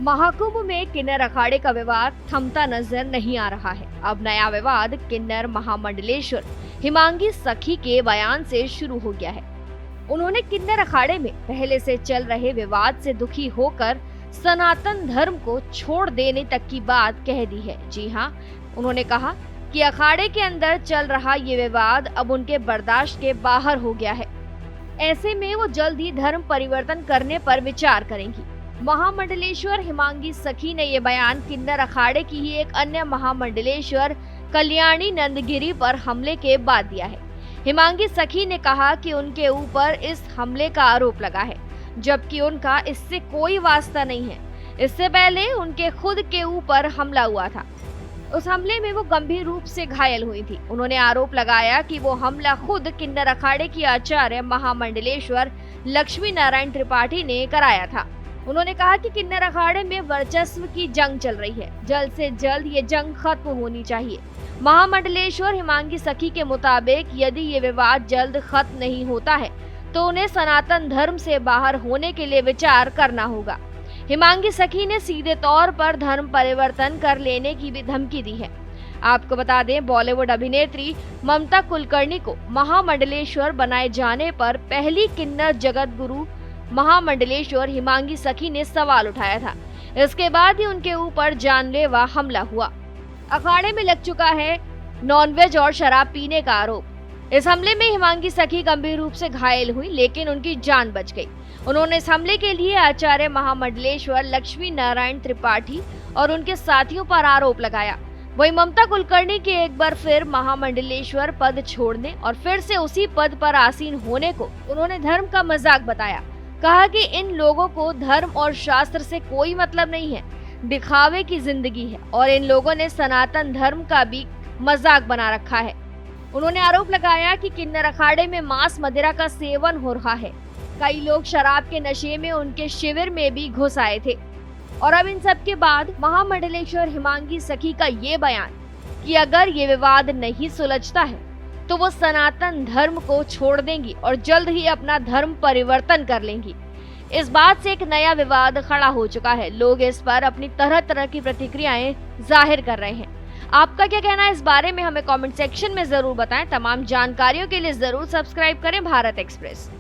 महाकुंभ में किन्नर अखाड़े का विवाद थमता नजर नहीं आ रहा है। अब नया विवाद किन्नर महामंडलेश्वर हिमांगी सखी के बयान से शुरू हो गया है। उन्होंने किन्नर अखाड़े में पहले से चल रहे विवाद से दुखी होकर सनातन धर्म को छोड़ देने तक की बात कह दी है। जी हाँ, उन्होंने कहा कि अखाड़े के अंदर चल रहा ये विवाद अब उनके बर्दाश्त के बाहर हो गया है। ऐसे में वो जल्द ही धर्म परिवर्तन करने पर विचार करेंगी। महामंडलेश्वर हिमांगी सखी ने ये बयान किन्नर अखाड़े की ही एक अन्य महामंडलेश्वर कल्याणी नंदगिरी पर हमले के बाद दिया है। हिमांगी सखी ने कहा कि उनके ऊपर इस हमले का आरोप लगा है, जबकि उनका इससे कोई वास्ता नहीं है। इससे पहले उनके खुद के ऊपर हमला हुआ था। उस हमले में वो गंभीर रूप से घायल हुई थी। उन्होंने आरोप लगाया कि वो हमला खुद किन्नर अखाड़े की आचार्य महामंडलेश्वर लक्ष्मी नारायण त्रिपाठी ने कराया था। उन्होंने कहा कि किन्नर अखाड़े में वर्चस्व की जंग चल रही है, जल्द से जल्द ये जंग खत्म होनी चाहिए। महामंडलेश्वर हिमांगी सखी के मुताबिक यदि ये विवाद जल्द खत्म नहीं होता है तो उन्हें सनातन धर्म से बाहर होने के लिए विचार करना होगा। हिमांगी सखी ने सीधे तौर पर धर्म परिवर्तन कर लेने की भी धमकी दी है। आपको बता दें, बॉलीवुड अभिनेत्री ममता कुलकर्णी को महामंडलेश्वर बनाए जाने पर पहली किन्नर जगत गुरु महामंडलेश्वर हिमांगी सखी ने सवाल उठाया था। इसके बाद ही उनके ऊपर जानलेवा हमला हुआ। अखाड़े में लग चुका है नॉनवेज और शराब पीने का आरोप। इस हमले में हिमांगी सखी गंभीर रूप से घायल हुई, लेकिन उनकी जान बच गई। उन्होंने इस हमले के लिए आचार्य महामंडलेश्वर लक्ष्मी नारायण त्रिपाठी और उनके साथियों पर आरोप लगाया। वहीं ममता कुलकर्णी के एक बार फिर महामंडलेश्वर पद छोड़ने और फिर से उसी पद पर आसीन होने को उन्होंने धर्म का मजाक बताया। कहा कि इन लोगों को धर्म और शास्त्र से कोई मतलब नहीं है, दिखावे की जिंदगी है और इन लोगों ने सनातन धर्म का भी मजाक बना रखा है। उन्होंने आरोप लगाया कि किन्नर अखाड़े में मांस मदिरा का सेवन हो रहा है। कई लोग शराब के नशे में उनके शिविर में भी घुस आए थे। और अब इन सब के बाद महामंडलेश्वर हिमांगी सखी का ये बयान कि अगर ये विवाद नहीं सुलझता है तो वो सनातन धर्म को छोड़ देंगी और जल्द ही अपना धर्म परिवर्तन कर लेंगी। इस बात से एक नया विवाद खड़ा हो चुका है। लोग इस पर अपनी तरह तरह की प्रतिक्रियाएं जाहिर कर रहे हैं। आपका क्या कहना है इस बारे में, हमें कमेंट सेक्शन में जरूर बताएं। तमाम जानकारियों के लिए जरूर सब्सक्राइब करें भारत एक्सप्रेस।